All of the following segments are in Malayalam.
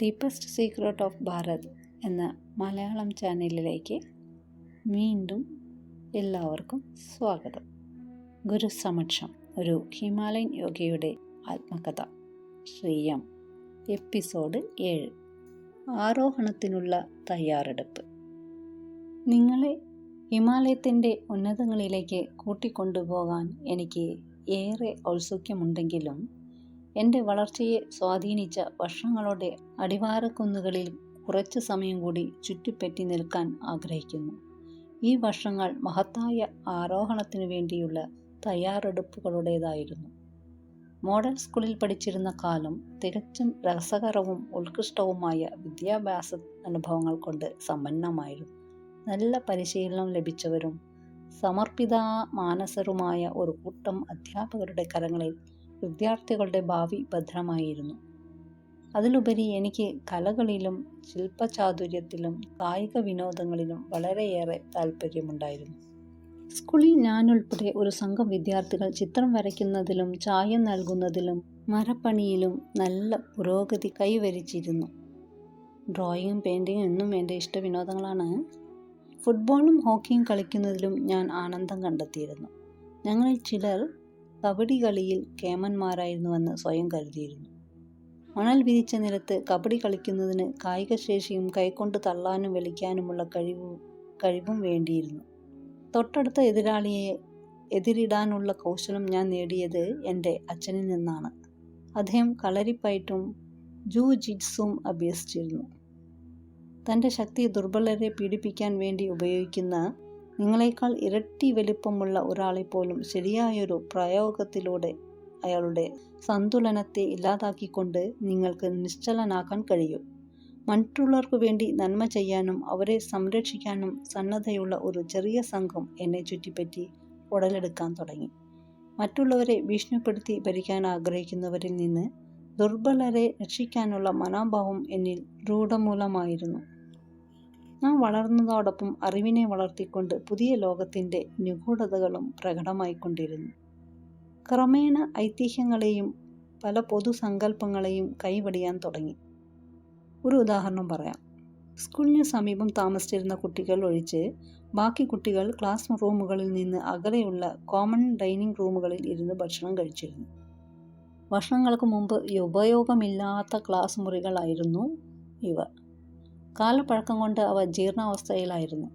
ഡീപ്പസ്റ്റ് സീക്രട്ട് ഓഫ് ഭാരത് എന്ന മലയാളം ചാനലിലേക്ക് വീണ്ടും എല്ലാവർക്കും സ്വാഗതം. ഗുരുസമക്ഷം, ഒരു ഹിമാലയൻ യോഗയുടെ ആത്മകഥ, ശ്രീയം, എപ്പിസോഡ് 7, ആരോഹണത്തിനുള്ള തയ്യാറെടുപ്പ്. നിങ്ങളെ ഹിമാലയത്തിൻ്റെ ഉന്നതങ്ങളിലേക്ക് കൂട്ടിക്കൊണ്ടുപോകാൻ എനിക്ക് ഏറെ ഔത്സുക്യമുണ്ടെങ്കിലും എൻ്റെ വളർച്ചയെ സ്വാധീനിച്ച വർഷങ്ങളുടെ അടിവാരക്കുന്നുകളിൽ കുറച്ചു സമയം കൂടി ചുറ്റിപ്പറ്റി നിൽക്കാൻ ആഗ്രഹിക്കുന്നു. ഈ വർഷങ്ങൾ മഹത്തായ ആരോഹണത്തിനു വേണ്ടിയുള്ള തയ്യാറെടുപ്പുകളുടേതായിരുന്നു. മോഡൽ സ്കൂളിൽ പഠിച്ചിരുന്ന കാലം തികച്ചും രസകരവും ഉത്കൃഷ്ടവുമായ വിദ്യാഭ്യാസ അനുഭവങ്ങൾ കൊണ്ട് സമ്പന്നമായിരുന്നു. നല്ല പരിശീലനം ലഭിച്ചവരും സമർപ്പിത മാനസരുമായ ഒരു കൂട്ടം അധ്യാപകരുടെ കരങ്ങളിൽ വിദ്യാർത്ഥികളുടെ ഭാവി ഭദ്രമായിരുന്നു. അതിലുപരി എനിക്ക് കലകളിലും ശില്പചാതുര്യത്തിലും കായിക വിനോദങ്ങളിലും വളരെയേറെ താല്പര്യമുണ്ടായിരുന്നു. സ്കൂളിൽ ഞാനുൾപ്പെടെ ഒരു സംഘം വിദ്യാർത്ഥികൾ ചിത്രം വരയ്ക്കുന്നതിലും ചായം നൽകുന്നതിലും മരപ്പണിയിലും നല്ല പുരോഗതി കൈവരിച്ചിരുന്നു. ഡ്രോയിങ്ങും പെയിൻറ്റിങ്ങും എന്നും എൻ്റെ ഇഷ്ടവിനോദങ്ങളാണ്. ഫുട്ബോളും ഹോക്കിയും കളിക്കുന്നതിലും ഞാൻ ആനന്ദം കണ്ടെത്തിയിരുന്നു. ഞങ്ങളിൽ ചിലർ കബഡി കളിയിൽ കേമന്മാരായിരുന്നുവെന്ന് സ്വയം കരുതിയിരുന്നു. മണൽ വിരിച്ച നിലത്ത് കബഡി കളിക്കുന്നതിന് കായികശേഷിയും കൈകൊണ്ട് തള്ളാനും വലിക്കാനുമുള്ള കഴിവും വേണ്ടിയിരുന്നു. തൊട്ടടുത്ത എതിരാളിയെ എതിരിടാനുള്ള കൗശലം ഞാൻ നേടിയത് എൻ്റെ അച്ഛനിൽ നിന്നാണ്. അദ്ദേഹം കളരിപ്പയറ്റും ജൂജിറ്റ്സും അഭ്യസിച്ചിരുന്നു. തൻ്റെ ശക്തി ദുർബലരെ പീഡിപ്പിക്കാൻ വേണ്ടി ഉപയോഗിക്കുന്ന നിങ്ങളെക്കാൾ ഇരട്ടി വലിപ്പമുള്ള ഒരാളെപ്പോലും ശരിയായൊരു പ്രയോഗത്തിലൂടെ അയാളുടെ സന്തുലനത്തെ ഇല്ലാതാക്കിക്കൊണ്ട് നിങ്ങൾക്ക് നിശ്ചലനാക്കാൻ കഴിയും. മറ്റുള്ളവർക്ക് വേണ്ടി നന്മ ചെയ്യാനും അവരെ സംരക്ഷിക്കാനും സന്നദ്ധയുള്ള ഒരു ചെറിയ സംഘം എന്നെ ചുറ്റിപ്പറ്റി ഉടലെടുക്കാൻ തുടങ്ങി. മറ്റുള്ളവരെ ഭീഷണിപ്പെടുത്തി ഭരിക്കാൻ ആഗ്രഹിക്കുന്നവരിൽ നിന്ന് ദുർബലരെ രക്ഷിക്കാനുള്ള മനോഭാവം എന്നിൽ രൂഢമൂലമായിരുന്നു. നാം വളർന്നതോടൊപ്പം അറിവിനെ വളർത്തിക്കൊണ്ട് പുതിയ ലോകത്തിൻ്റെ നിഗൂഢതകളും പ്രകടമായിക്കൊണ്ടിരുന്നു. ക്രമേണ ഐതിഹ്യങ്ങളെയും പല പൊതുസങ്കല്പങ്ങളെയും കൈവടിയാൻ തുടങ്ങി. ഒരു ഉദാഹരണം പറയാം. സ്കൂളിന് സമീപം താമസിച്ചിരുന്ന കുട്ടികൾ ഒഴിച്ച് ബാക്കി കുട്ടികൾ ക്ലാസ് റൂമുകളിൽ നിന്ന് അകലെയുള്ള കോമൺ ഡൈനിങ് റൂമുകളിൽ ഇരുന്ന് ഭക്ഷണം കഴിച്ചിരുന്നു. വർഷങ്ങൾക്ക് മുമ്പ് ഉപയോഗമില്ലാത്ത ക്ലാസ് മുറികളായിരുന്നു ഇവ. കാലപ്പഴക്കം കൊണ്ട് അവ ജീർണാവസ്ഥയിലായിരുന്നു.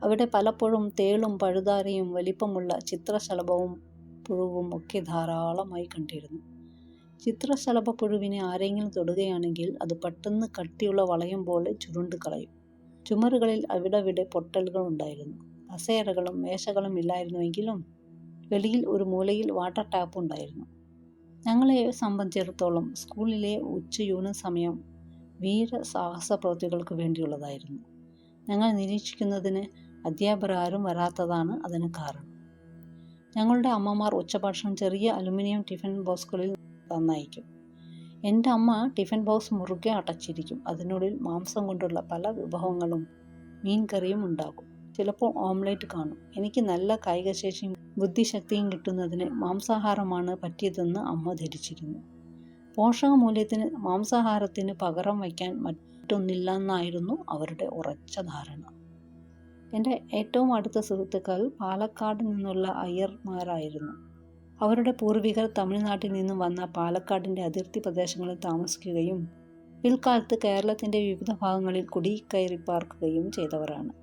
അവിടെ പലപ്പോഴും തേളും പഴുതാരയും വലിപ്പമുള്ള ചിത്രശലഭവും പുഴുവും ഒക്കെ ധാരാളമായി കണ്ടിരുന്നു. ചിത്രശലഭ പുഴുവിനെ ആരെങ്കിലും തൊടുകയാണെങ്കിൽ അത് പെട്ടെന്ന് കട്ടിയുള്ള വളയം പോലെ ചുരുണ്ട് കളയും. ചുമരുകളിൽ അവിടവിടെ പൊട്ടലുകൾ ഉണ്ടായിരുന്നു. കസേരകളും മേശകളും ഇല്ലായിരുന്നുവെങ്കിലും വെളിയിൽ ഒരു മൂലയിൽ വാട്ടർ ടാപ്പ് ഉണ്ടായിരുന്നു. ഞങ്ങളെ സംബന്ധിച്ചിടത്തോളം സ്കൂളിലെ ഉച്ചയൂണ് സമയം വീരസാഹസ പ്രവൃത്തികൾക്ക് വേണ്ടിയുള്ളതായിരുന്നു. ഞങ്ങൾ നിരീക്ഷിക്കുന്നതിന് അധ്യാപകർ ആരും വരാത്തതാണ് അതിന് കാരണം. ഞങ്ങളുടെ അമ്മമാർ ഉച്ചഭക്ഷണം ചെറിയ അലുമിനിയം ടിഫിൻ ബോക്സുകളിൽ തന്നയക്കും. എൻ്റെ അമ്മ ടിഫിൻ ബോക്സ് മുറുകെ അടച്ചിരിക്കും. അതിനുള്ളിൽ മാംസം കൊണ്ടുള്ള പല വിഭവങ്ങളും മീൻകറിയും ഉണ്ടാകും. ചിലപ്പോൾ ഓംലേറ്റ് കാണും. എനിക്ക് നല്ല കായികശേഷിയും ബുദ്ധിശക്തിയും കിട്ടുന്നതിന് മാംസാഹാരമാണ് പറ്റിയതെന്ന് അമ്മ ധരിച്ചിരുന്നു. പോഷകമൂല്യത്തിന് മാംസാഹാരത്തിന് പകരം വയ്ക്കാൻ മറ്റൊന്നില്ലെന്നായിരുന്നു അവരുടെ ഉറച്ച ധാരണ. എൻ്റെ ഏറ്റവും അടുത്ത സുഹൃത്തുക്കൾ പാലക്കാട് നിന്നുള്ള അയ്യർമാരായിരുന്നു. അവരുടെ പൂർവികർ തമിഴ്നാട്ടിൽ നിന്നും വന്ന പാലക്കാടിൻ്റെ അതിർത്തി പ്രദേശങ്ങളിൽ താമസിക്കുകയും പിൽക്കാലത്ത് കേരളത്തിൻ്റെ വിവിധ ഭാഗങ്ങളിൽ കുടിക്കയറി പാർക്കുകയും ചെയ്തവരാണ്.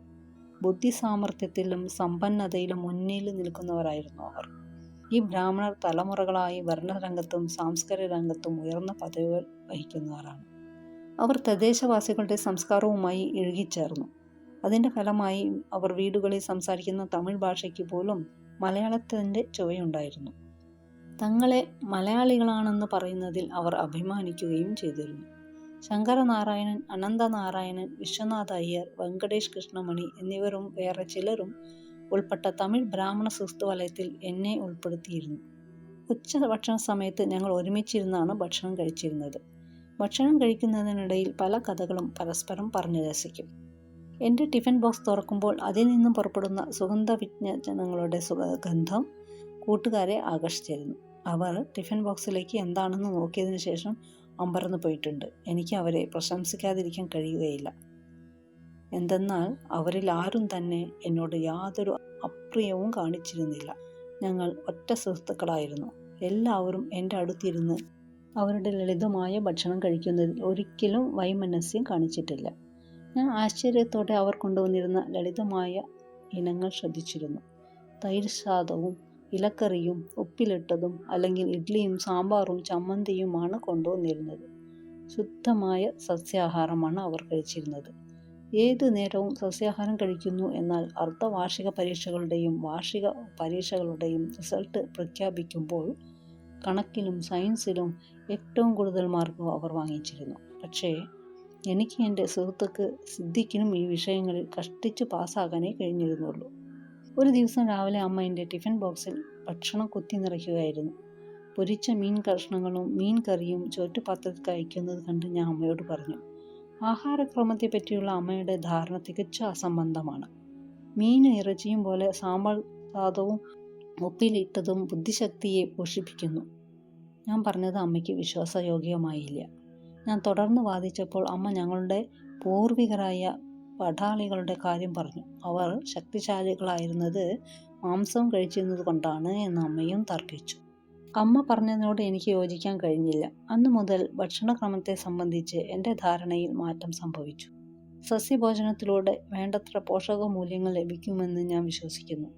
ബുദ്ധിസാമർഥ്യത്തിലും സമ്പന്നതയിലും മുന്നിൽ നിൽക്കുന്നവരായിരുന്നു അവർ. ഈ ബ്രാഹ്മണർ തലമുറകളായി ഭരണരംഗത്തും സാംസ്കാരിക രംഗത്തും ഉയർന്ന പദവികൾ വഹിക്കുന്നവരാണ്. അവർ തദ്ദേശവാസികളുടെ സംസ്കാരവുമായി ഇഴുകിച്ചേർന്നു. അതിൻ്റെ ഫലമായി അവർ വീടുകളിൽ സംസാരിക്കുന്ന തമിഴ് ഭാഷയ്ക്ക് പോലും മലയാളത്തിൻ്റെ ചുവയുണ്ടായിരുന്നു. തങ്ങളെ മലയാളികളാണെന്ന് പറയുന്നതിൽ അവർ അഭിമാനിക്കുകയും ചെയ്തിരുന്നു. ശങ്കരനാരായണൻ, അനന്തനാരായണൻ, വിശ്വനാഥ അയ്യർ, വെങ്കടേഷ് കൃഷ്ണമണി എന്നിവരും വേറെ ചിലരും ഉൾപ്പെട്ട തമിഴ് ബ്രാഹ്മണ സുഹൃത്ത് വലയത്തിൽ എന്നെ ഉൾപ്പെടുത്തിയിരുന്നു. ഉച്ചഭക്ഷണ സമയത്ത് ഞങ്ങൾ ഒരുമിച്ചിരുന്നാണ് ഭക്ഷണം കഴിച്ചിരുന്നത്. ഭക്ഷണം കഴിക്കുന്നതിനിടയിൽ പല കഥകളും പരസ്പരം പറഞ്ഞു രസിക്കും. എൻ്റെ ടിഫിൻ ബോക്സ് തുറക്കുമ്പോൾ അതിൽ നിന്നും പുറപ്പെടുന്ന സുഗന്ധവ്യഞ്ജനങ്ങളുടെ സുഗന്ധം കൂട്ടുകാരെ ആകർഷിച്ചിരുന്നു. അവർ ടിഫിൻ ബോക്സിലേക്ക് എന്താണെന്ന് നോക്കിയതിനു ശേഷം അമ്പരന്ന് പോയിട്ടുണ്ട്. എനിക്ക് അവരെ പ്രശംസിക്കാതിരിക്കാൻ കഴിയുകയില്ല. എന്തെന്നാൽ അവരിൽ ആരും തന്നെ എന്നോട് യാതൊരു അപ്രിയവും കാണിച്ചിരുന്നില്ല. ഞങ്ങൾ ഒറ്റ സുഹൃത്തുക്കളായിരുന്നു. എല്ലാവരും എൻ്റെ അടുത്തിരുന്ന് അവരുടെ ലളിതമായ ഭക്ഷണം കഴിക്കുന്നതിൽ ഒരിക്കലും വൈമനസ്യം കാണിച്ചിട്ടില്ല. ഞാൻ ആശ്ചര്യത്തോടെ അവർ കൊണ്ടുവന്നിരുന്ന ലളിതമായ ഇനങ്ങൾ ശ്രദ്ധിച്ചിരുന്നു. തൈര് സാദവും ഇലക്കറിയും ഉപ്പിലിട്ടതും അല്ലെങ്കിൽ ഇഡ്ഡലിയും സാമ്പാറും ചമ്മന്തിയുമാണ് കൊണ്ടുവന്നിരുന്നത്. ശുദ്ധമായ സസ്യാഹാരമാണ് അവർ കഴിച്ചിരുന്നത്. ഏതു നേരവും സസ്യാഹാരം കഴിക്കുന്നു. എന്നാൽ അർദ്ധവാർഷിക പരീക്ഷകളുടെയും വാർഷിക പരീക്ഷകളുടെയും റിസൾട്ട് പ്രഖ്യാപിക്കുമ്പോൾ കണക്കിലും സയൻസിലും ഏറ്റവും കൂടുതൽ മാർക്ക് അവർ വാങ്ങിച്ചിരുന്നു. പക്ഷേ എനിക്ക് എൻ്റെ സുഹൃത്തുക്ക് സിദ്ദിഖിനും ഈ വിഷയങ്ങളിൽ കഷ്ടിച്ച് പാസ്സാകാനേ കഴിഞ്ഞിരുന്നുള്ളൂ. ഒരു ദിവസം രാവിലെ അമ്മ എൻ്റെ ടിഫിൻ ബോക്സിൽ ഭക്ഷണം കുത്തി നിറയ്ക്കുകയായിരുന്നു. പൊരിച്ച മീൻ കഷ്ണങ്ങളും മീൻ കറിയും ചോറ്റുപാത്രത്തിൽ കഴിക്കുന്നത് കണ്ട് ഞാൻ അമ്മയോട് പറഞ്ഞു. ആഹാരക്രമത്തെ പറ്റിയുള്ള അമ്മയുടെ ധാരണ തികച്ചും അസംബന്ധമാണ്. മീനും ഇറച്ചിയും പോലെ സാമ്പാർ സാദവും ഉപ്പിലിട്ടതും ബുദ്ധിശക്തിയെ പോഷിപ്പിക്കുന്നു. ഞാൻ പറഞ്ഞത് അമ്മയ്ക്ക് വിശ്വാസയോഗ്യമായില്ല. ഞാൻ തുടർന്ന് വാദിച്ചപ്പോൾ അമ്മ ഞങ്ങളുടെ പൂർവികരായ പടാളികളുടെ കാര്യം പറഞ്ഞു. അവർ ശക്തിശാലികളായിരുന്നത് മാംസം കഴിച്ചിരുന്നത് കൊണ്ടാണ് എന്ന് അമ്മയും തർക്കിച്ചു. അമ്മ പറഞ്ഞതിനോട് എനിക്ക് യോജിക്കാൻ കഴിഞ്ഞില്ല. അന്നു മുതൽ ഭക്ഷണക്രമത്തെ സംബന്ധിച്ച് എൻ്റെ ധാരണയിൽ മാറ്റം സംഭവിച്ചു. സസ്യഭോജനത്തിലൂടെ വേണ്ടത്ര പോഷകമൂല്യങ്ങൾ ലഭിക്കുമെന്ന് ഞാൻ വിശ്വസിക്കുന്നു.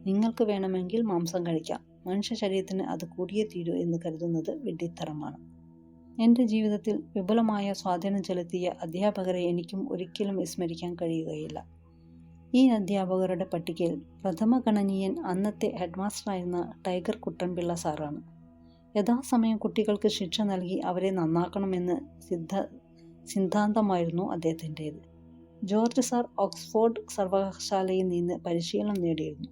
നിങ്ങൾക്ക് വേണമെങ്കിൽ മാംസം കഴിക്കാം, മനുഷ്യ ശരീരത്തിന് അത് കൂടിയേ തീരൂ എന്ന് കരുതുന്നത് വിഡ്ഢിത്തരമാണ്. എൻ്റെ ജീവിതത്തിൽ വിപുലമായ സ്വാധീനം ചെലുത്തിയ അധ്യാപകരെ എനിക്കും ഒരിക്കലും വിസ്മരിക്കാൻ കഴിയുകയില്ല. ഈ അധ്യാപകരുടെ പട്ടികയിൽ പ്രഥമഗണനീയൻ അന്നത്തെ ഹെഡ്മാസ്റ്ററായിരുന്ന ടൈഗർ കുട്ടൻപിള്ള സാറാണ്. യഥാസമയം കുട്ടികൾക്ക് ശിക്ഷ നൽകി അവരെ നന്നാക്കണമെന്ന് സിദ്ധാന്തമായിരുന്നു അദ്ദേഹത്തിൻ്റേത്. ജോർജ് സാർ ഓക്സ്ഫോർഡ് സർവകലാശാലയിൽ നിന്ന് പരിശീലനം നേടിയിരുന്നു.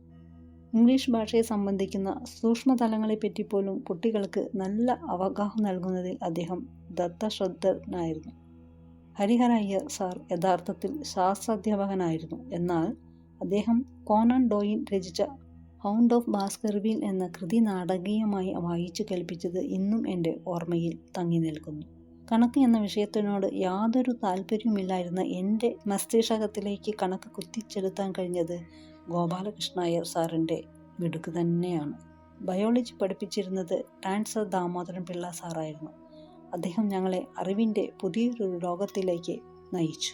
ഇംഗ്ലീഷ് ഭാഷയെ സംബന്ധിക്കുന്ന സൂക്ഷ്മതലങ്ങളെപ്പറ്റി പോലും കുട്ടികൾക്ക് നല്ല അവഗാഹം നൽകുന്നതിൽ അദ്ദേഹം ദത്തശ്രദ്ധനായിരുന്നു. ഹരിഹര അയ്യർ സാർ യഥാർത്ഥത്തിൽ ശാസ്ത്രാധ്യാപകനായിരുന്നു. എന്നാൽ അദ്ദേഹം കോനൻ ഡോയിൽ രചിച്ച ഹൗണ്ട് ഓഫ് ബാസ്കർവിൽ എന്ന കൃതി നാടകീയമായി വായിച്ചു കേൾപ്പിച്ചത് ഇന്നും എൻ്റെ ഓർമ്മയിൽ തങ്ങി നിൽക്കുന്നു. കണക്ക് എന്ന വിഷയത്തിനോട് യാതൊരു താല്പര്യവുമില്ലായിരുന്ന എൻ്റെ മസ്തിഷ്കത്തിലേക്ക് കണക്ക് കുത്തിച്ചെലുത്താൻ കഴിഞ്ഞത് ഗോപാലകൃഷ്ണ അയ്യർ സാറിൻ്റെ മിടുക്ക് തന്നെയാണ്. ബയോളജി പഠിപ്പിച്ചിരുന്നത് ടാൻസർ ദാമോദരൻ പിള്ള സാറായിരുന്നു. അദ്ദേഹം ഞങ്ങളെ അറിവിൻ്റെ പുതിയൊരു ലോകത്തിലേക്ക് നയിച്ചു.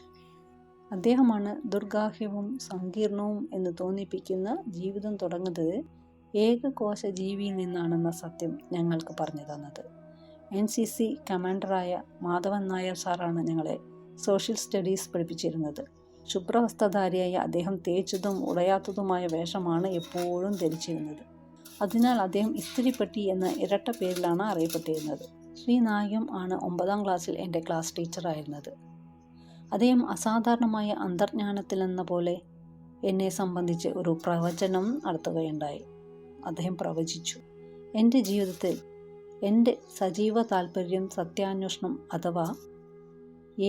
അദ്ദേഹമാണ് ദുർഗാഹ്യവും സങ്കീർണവും എന്ന് തോന്നിപ്പിക്കുന്ന ജീവിതം തുടങ്ങുന്നത് ഏകകോശ ജീവിയിൽ നിന്നാണെന്ന സത്യം ഞങ്ങൾക്ക് പറഞ്ഞു തന്നത്. NCC കമാൻഡറായ മാധവൻ നായർ സാറാണ് ഞങ്ങളെ സോഷ്യൽ സ്റ്റഡീസ് പഠിപ്പിച്ചിരുന്നത്. ശുഭ്രവസ്ത്രധാരിയായ അദ്ദേഹം തേച്ചതും ഉടയാത്തതുമായ വേഷമാണ് എപ്പോഴും ധരിച്ചിരുന്നത്. അതിനാൽ അദ്ദേഹം ഇസ്തിരിപ്പെട്ടി എന്ന ഇരട്ട പേരിലാണ് അറിയപ്പെട്ടിരുന്നത്. ശ്രീ നായകം ആണ് 9ാം ക്ലാസ്സിൽ എൻ്റെ ക്ലാസ് ടീച്ചറായിരുന്നത്. അദ്ദേഹം അസാധാരണമായ അന്തർജ്ഞാനത്തിലെന്ന പോലെ എന്നെ സംബന്ധിച്ച് ഒരു പ്രവചനം നടത്തുകയുണ്ടായി. അദ്ദേഹം പ്രവചിച്ചു, എൻ്റെ ജീവിതത്തിൽ എൻ്റെ സജീവ താൽപ്പര്യം സത്യാന്വേഷണം അഥവാ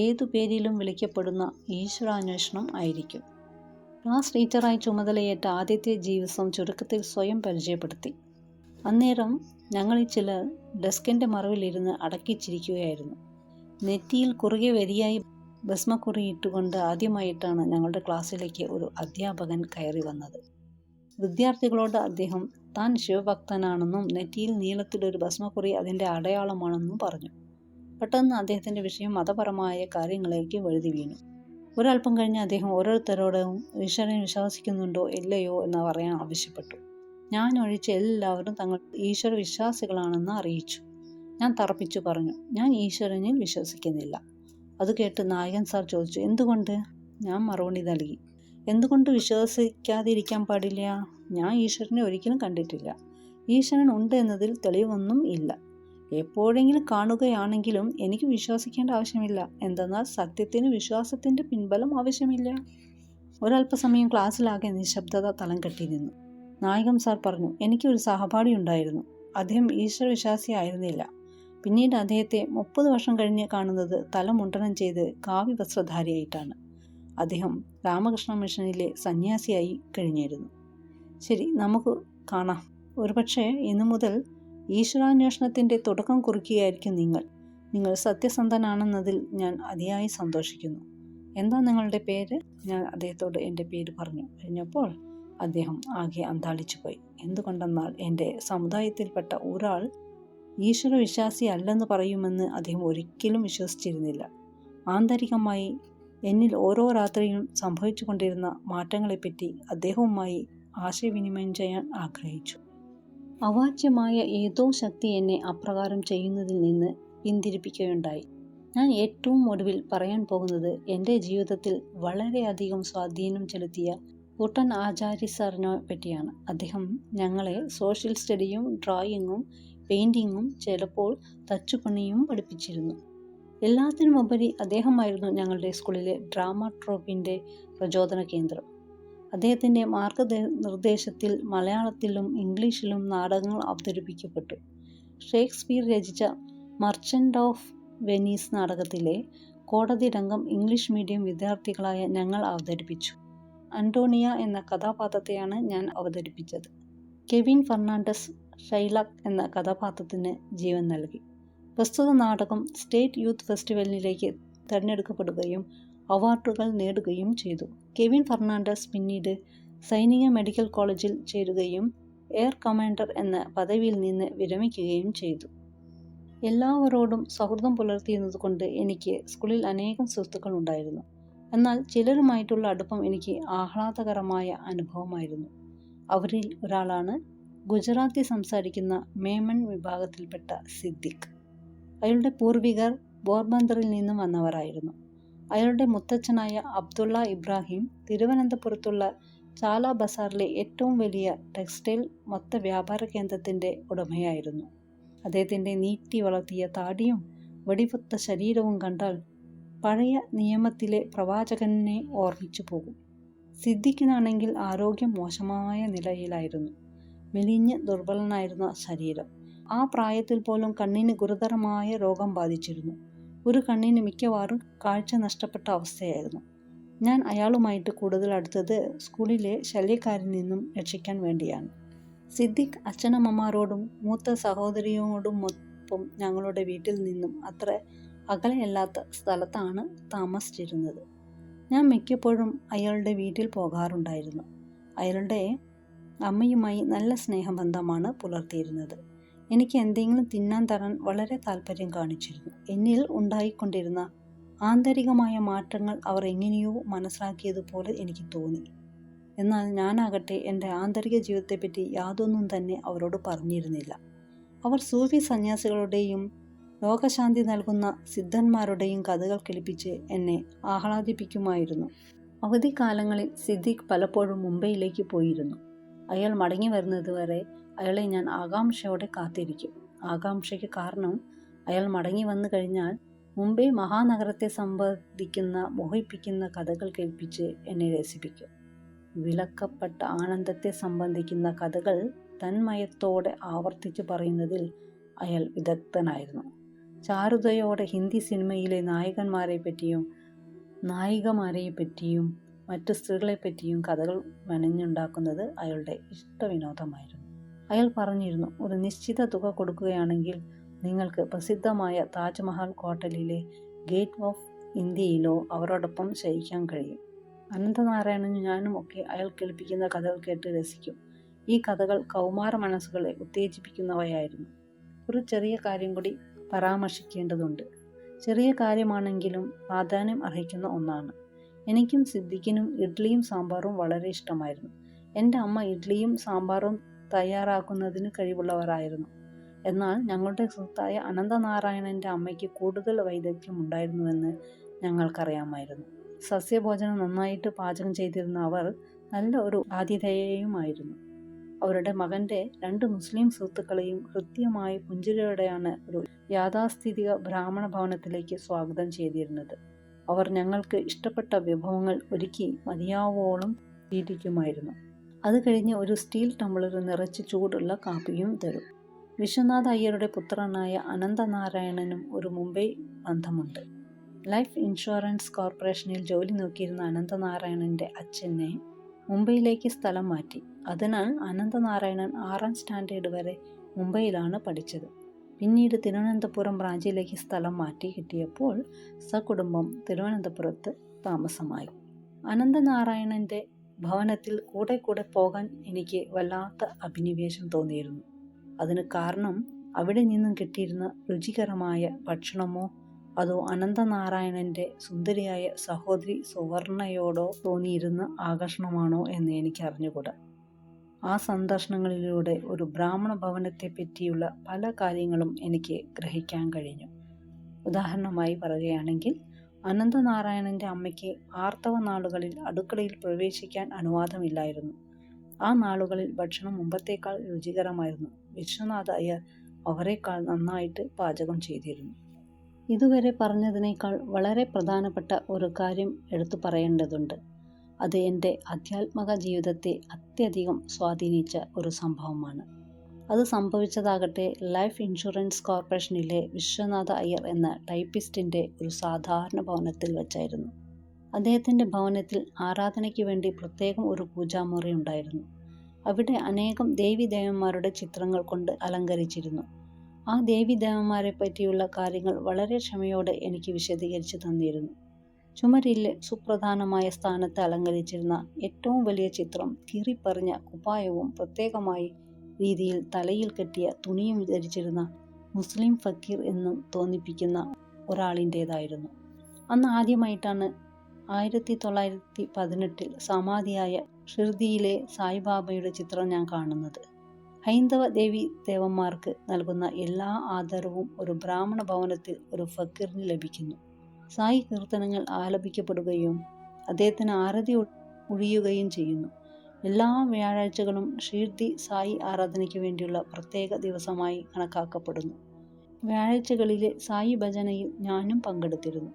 ഏതു പേരിലും വിളിക്കപ്പെടുന്ന ഈശ്വരാന്വേഷണം ആയിരിക്കും. ക്ലാസ് ടീച്ചറായി ചുമതലയേറ്റ ആദ്യത്തെ ദിവസം ചുരുക്കത്തിൽ സ്വയം പരിചയപ്പെടുത്തി. അന്നേരം ഞങ്ങളിൽ ചിലർ ഡെസ്കിൻ്റെ മറവിലിരുന്ന് അടക്കിച്ചിരിക്കുകയായിരുന്നു. നെറ്റിയിൽ കുറുകെ വരിയായി ഭസ്മക്കുറി ഇട്ടുകൊണ്ട് ആദ്യമായിട്ടാണ് ഞങ്ങളുടെ ക്ലാസ്സിലേക്ക് ഒരു അധ്യാപകൻ കയറി വന്നത്. വിദ്യാർത്ഥികളോട് അദ്ദേഹം താൻ ശിവഭക്തനാണെന്നും നെറ്റിയിൽ നീളത്തിലൊരു ഭസ്മക്കുറി അതിൻ്റെ അടയാളമാണെന്നും പറഞ്ഞു. പെട്ടെന്ന് അദ്ദേഹത്തിൻ്റെ വിഷയം മതപരമായ കാര്യങ്ങളിലേക്ക് വഴുതി വീണു. ഒരൽപ്പം കഴിഞ്ഞ് അദ്ദേഹം ഓരോരുത്തരോടും ഈശ്വരനെ വിശ്വസിക്കുന്നുണ്ടോ ഇല്ലയോ എന്ന് പറയാൻ ആവശ്യപ്പെട്ടു. ഞാൻ ഒഴിച്ച് എല്ലാവരും തങ്ങൾ ഈശ്വര വിശ്വാസികളാണെന്ന് അറിയിച്ചു. ഞാൻ തറപ്പിച്ചു പറഞ്ഞു, ഞാൻ ഈശ്വരനിൽ വിശ്വസിക്കുന്നില്ല. അത് കേട്ട് നായകൻ സാർ ചോദിച്ചു, എന്തുകൊണ്ട്? ഞാൻ മറുപടി നൽകി, എന്തുകൊണ്ട് വിശ്വസിക്കാതിരിക്കാൻ പാടില്ല? ഞാൻ ഈശ്വരനെ ഒരിക്കലും കണ്ടിട്ടില്ല. ഈശ്വരൻ ഉണ്ട് എന്നതിൽ തെളിവൊന്നും ഇല്ല. എപ്പോഴെങ്കിലും കാണുകയാണെങ്കിലും എനിക്ക് വിശ്വസിക്കേണ്ട ആവശ്യമില്ല. എന്തെന്നാൽ സത്യത്തിന് വിശ്വാസത്തിൻ്റെ പിൻബലം ആവശ്യമില്ല. ഒരല്പസമയം ക്ലാസ്സിലാകെ നിശബ്ദത തളം കെട്ടി നിന്നു. നായകം സാർ പറഞ്ഞു, എനിക്കൊരു സഹപാഠി ഉണ്ടായിരുന്നു. അദ്ദേഹം ഈശ്വര വിശ്വാസിയായിരുന്നില്ല. പിന്നീട് അദ്ദേഹത്തെ 30 വർഷം കഴിഞ്ഞ് കാണുന്നത് തല മുണ്ടനം ചെയ്ത് കാവ്യ വസ്ത്രധാരിയായിട്ടാണ്. അദ്ദേഹം രാമകൃഷ്ണ മിഷനിലെ സന്യാസിയായി കഴിഞ്ഞിരുന്നു. ശരി, നമുക്ക് കാണാം. ഒരുപക്ഷെ ഇന്നു മുതൽ ഈശ്വരാന്വേഷണത്തിൻ്റെ തുടക്കം കുറിക്കുകയായിരിക്കും നിങ്ങൾ. നിങ്ങൾ സത്യസന്ധനാണെന്നതിൽ ഞാൻ അതിയായി സന്തോഷിക്കുന്നു. എന്താ നിങ്ങളുടെ പേര്? ഞാൻ അദ്ദേഹത്തോട് എൻ്റെ പേര് പറഞ്ഞു കഴിഞ്ഞപ്പോൾ അദ്ദേഹം ആകെ അന്താളിച്ചു പോയി. എന്തുകൊണ്ടെന്നാൽ എൻ്റെ സമുദായത്തിൽപ്പെട്ട ഒരാൾ ഈശ്വരവിശ്വാസി അല്ലെന്ന് പറയുമെന്ന് അദ്ദേഹം ഒരിക്കലും വിശ്വസിച്ചിരുന്നില്ല. ആന്തരികമായി എന്നിൽ ഓരോ രാത്രിയും സംഭവിച്ചു കൊണ്ടിരുന്ന മാറ്റങ്ങളെപ്പറ്റി അദ്ദേഹവുമായി ആശയവിനിമയം ചെയ്യാൻ ആഗ്രഹിച്ചു. അവാച്യമായ ഏതോ ശക്തി എന്നെ അപ്രകാരം ചെയ്യുന്നതിൽ നിന്ന് പിന്തിരിപ്പിക്കുകയുണ്ടായി. ഞാൻ ഏറ്റവും ഒടുവിൽ പറയാൻ പോകുന്നത് എൻ്റെ ജീവിതത്തിൽ വളരെയധികം സ്വാധീനം ചെലുത്തിയ കുട്ടൻ ആചാര്യ സാറിനെ പറ്റിയാണ്. അദ്ദേഹം ഞങ്ങളെ സോഷ്യൽ സ്റ്റഡിയും ഡ്രോയിങ്ങും പെയിൻറ്റിങ്ങും ചിലപ്പോൾ തച്ചുപണിയും പഠിപ്പിച്ചിരുന്നു. എല്ലാത്തിനുമുപരി അദ്ദേഹമായിരുന്നു ഞങ്ങളുടെ സ്കൂളിലെ ഡ്രാമ ട്രൂപ്പിൻ്റെ പ്രചോദന കേന്ദ്രം. അദ്ദേഹത്തിൻ്റെ മാർഗനിർദ്ദേശത്തിൽ മലയാളത്തിലും ഇംഗ്ലീഷിലും നാടകങ്ങൾ അവതരിപ്പിക്കപ്പെട്ടു. ഷേക്സ്പിയർ രചിച്ച മർച്ചൻ്റ് ഓഫ് വെനീസ് നാടകത്തിലെ കോടതി രംഗം ഇംഗ്ലീഷ് മീഡിയം വിദ്യാർത്ഥികളായ ഞങ്ങൾ അവതരിപ്പിച്ചു. അന്റോണിയ എന്ന കഥാപാത്രത്തെയാണ് ഞാൻ അവതരിപ്പിച്ചത്. കെവിൻ ഫെർണാണ്ടസ് ഷൈലാക്ക് എന്ന കഥാപാത്രത്തിന് ജീവൻ നൽകി. പ്രസ്തുത നാടകം സ്റ്റേറ്റ് യൂത്ത് ഫെസ്റ്റിവലിലേക്ക് തിരഞ്ഞെടുക്കപ്പെടുകയും അവാർഡുകൾ നേടുകയും ചെയ്തു. കെവിൻ ഫെർണാണ്ടസ് പിന്നീട് സൈനിക മെഡിക്കൽ കോളേജിൽ ചേരുകയും എയർ കമാൻഡർ എന്ന പദവിയിൽ നിന്ന് വിരമിക്കുകയും ചെയ്തു. എല്ലാവരോടും സൗഹൃദം പുലർത്തിയിരുന്നതുകൊണ്ട് എനിക്ക് സ്കൂളിൽ അനേകം സുഹൃത്തുക്കൾ ഉണ്ടായിരുന്നു. എന്നാൽ ചിലരുമായിട്ടുള്ള അടുപ്പം എനിക്ക് ആഹ്ലാദകരമായ അനുഭവമായിരുന്നു. അവരിൽ ഒരാളാണ് ഗുജറാത്തി സംസാരിക്കുന്ന മേമൺ വിഭാഗത്തിൽപ്പെട്ട സിദ്ദിഖ്. അയാളുടെ പൂർവികർ പോർബന്തറിൽ നിന്നും വന്നവരായിരുന്നു. അയാളുടെ മുത്തച്ഛനായ അബ്ദുള്ള ഇബ്രാഹിം തിരുവനന്തപുരത്തുള്ള ചാല ബസാറിലെ ഏറ്റവും വലിയ ടെക്സ്റ്റൈൽ മൊത്ത വ്യാപാര കേന്ദ്രത്തിൻ്റെ ഉടമയായിരുന്നു. അദ്ദേഹത്തിൻ്റെ നീട്ടി വളർത്തിയ താടിയും വെടിപൊത്ത ശരീരവും കണ്ടാൽ പഴയ നിയമത്തിലെ പ്രവാചകനെ ഓർമ്മിച്ചു പോകും. സിദ്ദിഖിനാണെങ്കിൽ ആരോഗ്യം മോശമായ നിലയിലായിരുന്നു. മെലിഞ്ഞ് ദുർബലനായിരുന്ന ശരീരം. ആ പ്രായത്തിൽ പോലും കണ്ണിന് ഗുരുതരമായ രോഗം ബാധിച്ചിരുന്നു. ഒരു കണ്ണിന് മിക്കവാറും കാഴ്ച നഷ്ടപ്പെട്ട അവസ്ഥയായിരുന്നു. ഞാൻ അയാളുമായിട്ട് കൂടുതൽ അടുത്തത് സ്കൂളിലെ ശല്യക്കാരിൽ നിന്നും രക്ഷിക്കാൻ വേണ്ടിയാണ്. സിദ്ദിഖ് അച്ഛനമ്മമാരോടും മൂത്ത സഹോദരിയോടുമൊപ്പം ഞങ്ങളുടെ വീട്ടിൽ നിന്നും അത്ര അകലെയല്ലാത്ത സ്ഥലത്താണ് താമസിച്ചിരുന്നത്. ഞാൻ മിക്കപ്പോഴും അയാളുടെ വീട്ടിൽ പോകാറുണ്ടായിരുന്നു. അയാളുടെ അമ്മയുമായി നല്ല സ്നേഹബന്ധമാണ് പുലർത്തിയിരുന്നത്. എനിക്ക് എന്തെങ്കിലും തിന്നാൻ തരാൻ വളരെ താല്പര്യം കാണിച്ചിരുന്നു. എന്നിൽ ഉണ്ടായിക്കൊണ്ടിരുന്ന ആന്തരികമായ മാറ്റങ്ങൾ അവർ എങ്ങനെയോ മനസ്സിലാക്കിയതുപോലെ എനിക്ക് തോന്നി. എന്നാൽ ഞാനാകട്ടെ എൻ്റെ ആന്തരിക ജീവിതത്തെപ്പറ്റി യാതൊന്നും തന്നെ അവരോട് പറഞ്ഞിരുന്നില്ല. അവർ സൂഫി സന്യാസികളുടെയും ലോകശാന്തി നൽകുന്ന സിദ്ധന്മാരുടെയും കഥകൾ കേൾപ്പിച്ച് എന്നെ ആഹ്ലാദിപ്പിക്കുമായിരുന്നു. അവധിക്കാലങ്ങളിൽ സിദ്ദിഖ് പലപ്പോഴും മുംബൈയിലേക്ക് പോയിരുന്നു. അയാൾ മടങ്ങി വരുന്നതുവരെ അയാളെ ഞാൻ ആകാംക്ഷയോടെ കാത്തിരിക്കും. ആകാംക്ഷയ്ക്ക് കാരണം അയാൾ മടങ്ങി വന്നു കഴിഞ്ഞാൽ മുംബൈ മഹാനഗരത്തെ സംബന്ധിക്കുന്ന മോഹിപ്പിക്കുന്ന കഥകൾ കേൾപ്പിച്ച് എന്നെ രസിപ്പിക്കും. വിലക്കപ്പെട്ട ആനന്ദത്തെ സംബന്ധിക്കുന്ന കഥകൾ തന്മയത്തോടെ ആവർത്തിച്ച് പറയുന്നതിൽ അയാൾ വിദഗ്ധനായിരുന്നു. ചാരുതയോടെ ഹിന്ദി സിനിമയിലെ നായകന്മാരെ പറ്റിയും നായികമാരെ പറ്റിയും മറ്റു സ്ത്രീകളെപ്പറ്റിയും കഥകൾ മെനഞ്ഞുണ്ടാക്കുന്നത് അയാളുടെ ഇഷ്ടവിനോദമായിരുന്നു. അയാൾ പറഞ്ഞിരുന്നു, ഒരു നിശ്ചിത തുക കൊടുക്കുകയാണെങ്കിൽ നിങ്ങൾക്ക് പ്രസിദ്ധമായ താജ്മഹൽ ഹോട്ടലിലെ ഗേറ്റ് ഓഫ് ഇന്ത്യയിലോ അവരോടൊപ്പം ശയിക്കാൻ കഴിയും. അനന്തനാരായണനും ഞാനും ഒക്കെ അയാൾ കേൾപ്പിക്കുന്ന കഥകൾ കേട്ട് രസിക്കും. ഈ കഥകൾ കൗമാര മനസ്സുകളെ ഉത്തേജിപ്പിക്കുന്നവയായിരുന്നു. ഒരു ചെറിയ കാര്യം കൂടി പരാമർശിക്കേണ്ടതുണ്ട്. ചെറിയ കാര്യമാണെങ്കിലും പ്രാധാന്യം അർഹിക്കുന്ന ഒന്നാണ്. എനിക്കും സിദ്ദിഖിനും ഇഡ്ഡലിയും സാമ്പാറും വളരെ ഇഷ്ടമായിരുന്നു. എൻ്റെ അമ്മ ഇഡ്ഡലിയും സാമ്പാറും തയ്യാറാക്കുന്നതിന് കഴിവുള്ളവരായിരുന്നു. എന്നാൽ ഞങ്ങളുടെ സുഹൃത്തായ അനന്തനാരായണൻ്റെ അമ്മയ്ക്ക് കൂടുതൽ വൈദഗ്ധ്യം ഉണ്ടായിരുന്നുവെന്ന് ഞങ്ങൾക്കറിയാമായിരുന്നു. സസ്യഭോജനം നന്നായിട്ട് പാചകം ചെയ്തിരുന്ന അവർ നല്ല ഒരു ആതിഥേയയുമായിരുന്നു. അവരുടെ മകൻ്റെ 2 മുസ്ലിം സുഹൃത്തുക്കളെയും കൃത്യമായി പുഞ്ചിരിയോടെയാണ് ഒരു യാഥാസ്ഥിതിക ബ്രാഹ്മണ ഭവനത്തിലേക്ക് സ്വാഗതം ചെയ്തിരുന്നത്. അവർ ഞങ്ങൾക്ക് ഇഷ്ടപ്പെട്ട വിഭവങ്ങൾ ഒരുക്കി മതിയാവോളം തീറ്റിക്കുമായിരുന്നു. അത് കഴിഞ്ഞ് ഒരു സ്റ്റീൽ ടംബ്ലറിൽ നിറച്ച് ചൂടുള്ള കാപ്പിയും തരും. വിശ്വനാഥ അയ്യരുടെ പുത്രനായ അനന്തനാരായണനും ഒരു മുംബൈ ബന്ധമുണ്ട്. ലൈഫ് ഇൻഷുറൻസ് കോർപ്പറേഷനിൽ ജോലി നോക്കിയിരുന്ന അനന്തനാരായണൻ്റെ അച്ഛനെ മുംബൈയിലേക്ക് സ്ഥലം മാറ്റി. അതിനാൽ അനന്തനാരായണൻ 6ാം സ്റ്റാൻഡേർഡ് വരെ മുംബൈയിലാണ് പഠിച്ചത്. പിന്നീട് തിരുവനന്തപുരം ബ്രാഞ്ചിലേക്ക് സ്ഥലം മാറ്റി കിട്ടിയപ്പോൾ സകുടുംബം തിരുവനന്തപുരത്ത് താമസമായി. അനന്തനാരായണൻ്റെ ഭവനത്തിൽ കൂടെ കൂടെ പോകാൻ എനിക്ക് വല്ലാത്ത അഭിനിവേശം തോന്നിയിരുന്നു. അതിന് കാരണം അവിടെ നിന്നും കിട്ടിയിരുന്ന രുചികരമായ ഭക്ഷണമോ അതോ അനന്തനാരായണൻ്റെ സുന്ദരിയായ സഹോദരി സുവർണയോടോ തോന്നിയിരുന്ന ആകർഷണമാണോ എന്ന് എനിക്ക് അറിഞ്ഞുകൂടാ. ആ സന്ദർശനങ്ങളിലൂടെ ഒരു ബ്രാഹ്മണ ഭവനത്തെ പറ്റിയുള്ള പല കാര്യങ്ങളും എനിക്ക് ഗ്രഹിക്കാൻ കഴിഞ്ഞു. ഉദാഹരണമായി പറയുകയാണെങ്കിൽ, അനന്തനാരായണൻ്റെ അമ്മയ്ക്ക് ആർത്തവ നാളുകളിൽ അടുക്കളയിൽ പ്രവേശിക്കാൻ അനുവാദമില്ലായിരുന്നു. ആ നാളുകളിൽ ഭക്ഷണം മുമ്പത്തേക്കാൾ രുചികരമായിരുന്നു. വിശ്വനാഥ അയ്യർ അവരെക്കാൾ നന്നായിട്ട് പാചകം ചെയ്തിരുന്നു. ഇതുവരെ പറഞ്ഞതിനേക്കാൾ വളരെ പ്രധാനപ്പെട്ട ഒരു കാര്യം എടുത്തു പറയേണ്ടതുണ്ട്. അത് എൻ്റെ ആധ്യാത്മിക ജീവിതത്തെ അത്യധികം സ്വാധീനിച്ച ഒരു സംഭവമാണ്. അത് സംഭവിച്ചതാകട്ടെ ലൈഫ് ഇൻഷുറൻസ് കോർപ്പറേഷനിലെ വിശ്വനാഥ അയ്യർ എന്ന ടൈപ്പിസ്റ്റിൻ്റെ ഒരു സാധാരണ ഭവനത്തിൽ വെച്ചായിരുന്നു. അദ്ദേഹത്തിൻ്റെ ഭവനത്തിൽ ആരാധനയ്ക്ക് വേണ്ടി പ്രത്യേകം ഒരു പൂജാമുറി ഉണ്ടായിരുന്നു. അവിടെ അനേകം ദേവീദേവന്മാരുടെ ചിത്രങ്ങൾ കൊണ്ട് അലങ്കരിച്ചിരുന്നു. ആ ദേവീദേവന്മാരെ പറ്റിയുള്ള കാര്യങ്ങൾ വളരെ ക്ഷമയോടെ എനിക്ക് വിശദീകരിച്ചു തന്നിരുന്നു. ചുമരിൽ സുപ്രധാനമായ സ്ഥാനത്ത് അലങ്കരിച്ചിരുന്ന ഏറ്റവും വലിയ ചിത്രം കീറിപ്പറിഞ്ഞ കുപ്പായവും പ്രത്യേകമായി രീതിയിൽ തലയിൽ കെട്ടിയ തുണിയും ധരിച്ചിരുന്ന മുസ്ലിം ഫക്കീർ എന്ന് തോന്നിപ്പിക്കുന്ന ഒരാളിൻ്റേതായിരുന്നു. അന്ന് ആദ്യമായിട്ടാണ് 1918 സമാധിയായ ഷിർദിയിലെ സായിബാബയുടെ ചിത്രം ഞാൻ കാണുന്നത്. ഹൈന്ദവ ദേവി ദേവന്മാർക്ക് നൽകുന്ന എല്ലാ ആദരവും ഒരു ബ്രാഹ്മണ ഭവനത്തിൽ ഒരു ഫക്കീറിന് ലഭിക്കുന്നു. സായി കീർത്തനങ്ങൾ ആലപിക്കപ്പെടുകയും അദ്ദേഹത്തിന് ആരതി ഒഴിയുകയും ചെയ്യുന്നു. എല്ലാ വ്യാഴാഴ്ചകളും ഷിർദി സായി ആരാധനയ്ക്ക് വേണ്ടിയുള്ള പ്രത്യേക ദിവസമായി കണക്കാക്കപ്പെടുന്നു. വ്യാഴാഴ്ചകളിലെ സായി ഭജനയിൽ ഞാനും പങ്കെടുത്തിരുന്നു.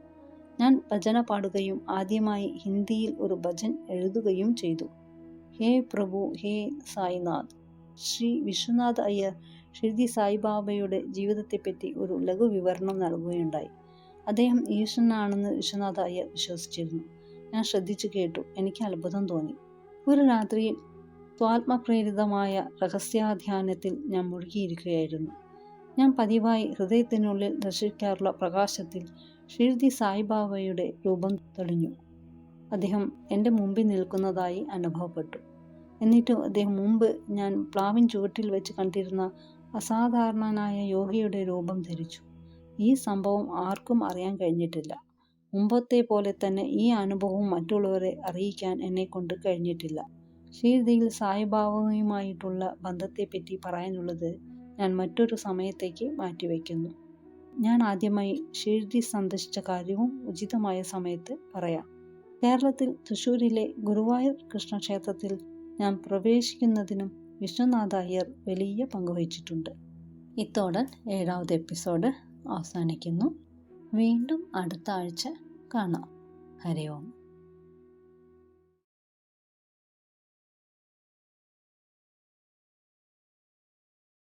ഞാൻ ഭജന പാടുകയും ആദ്യമായി ഹിന്ദിയിൽ ഒരു ഭജൻ എഴുതുകയും ചെയ്തു. ഹേ പ്രഭു, ഹേ സായിനാഥ്. ശ്രീ വിശ്വനാഥ അയ്യർ ഷിർദി സായിബാബയുടെ ജീവിതത്തെപ്പറ്റി ഒരു ലഘു വിവരണം നൽകുകയുണ്ടായി. അദ്ദേഹം ഈശ്വരനാണെന്ന് വിശ്വനാഥ അയ്യർ വിശ്വസിച്ചിരുന്നു. ഞാൻ ശ്രദ്ധിച്ചു കേട്ടു. എനിക്ക് അത്ഭുതം തോന്നി. ഒരു രാത്രിയിൽ സ്വാത്മപ്രേരിതമായ രഹസ്യാധ്യാനത്തിൽ ഞാൻ മുഴുകിയിരിക്കുകയായിരുന്നു. ഞാൻ പതിവായി ഹൃദയത്തിനുള്ളിൽ ദർശിക്കാറുള്ള പ്രകാശത്തിൽ ഷിർദി സായിബാബയുടെ രൂപം തെളിഞ്ഞു. അദ്ദേഹം എൻ്റെ മുമ്പിൽ നിൽക്കുന്നതായി അനുഭവപ്പെട്ടു. എന്നിട്ടും അദ്ദേഹം മുമ്പ് ഞാൻ പ്ലാവിൻ ചുവട്ടിൽ വെച്ച് കണ്ടിരുന്ന അസാധാരണനായ യോഗിയുടെ രൂപം ധരിച്ചു. ഈ സംഭവം ആർക്കും അറിയാൻ കഴിഞ്ഞിട്ടില്ല. മുമ്പത്തെ പോലെ തന്നെ ഈ അനുഭവം മറ്റുള്ളവരെ അറിയിക്കാൻ എന്നെക്കൊണ്ട് കഴിഞ്ഞിട്ടില്ല. ഷിർദിയിൽ സായിബാബയുമായിട്ടുള്ള ബന്ധത്തെപ്പറ്റി പറയാനുള്ളത് ഞാൻ മറ്റൊരു സമയത്തേക്ക് മാറ്റിവെക്കുന്നു. ഞാൻ ആദ്യമായി ഷിർദി സന്ദർശിച്ച കാര്യവും ഉചിതമായ സമയത്ത് പറയാം. കേരളത്തിൽ തൃശ്ശൂരിലെ ഗുരുവായൂർ കൃഷ്ണക്ഷേത്രത്തിൽ ഞാൻ പ്രവേശിക്കുന്നതിനും വിശ്വനാഥ അയ്യർ വലിയ പങ്കുവഹിച്ചിട്ടുണ്ട്. ഇത്തോടെ 7ാമത്തെ എപ്പിസോഡ് അവസാനിക്കുന്നു. വീണ്ടും അടുത്ത ആഴ്ച കാണാം. ഹരി ഓം.